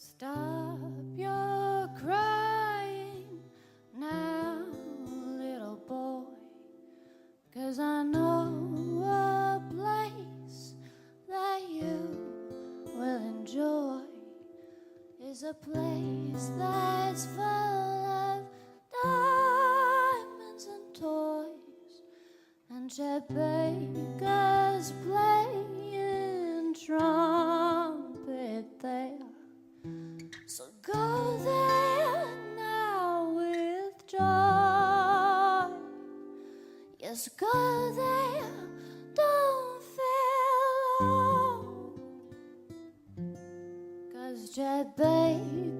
Stop your crying now, little boy, 'cause I know a place that you will enjoy. Is a place that's full of diamonds and toys, and Chet Baker's playing trumpet there. So go there now with joy. Yes, go there, don't feel alone, 'cause Chet Baker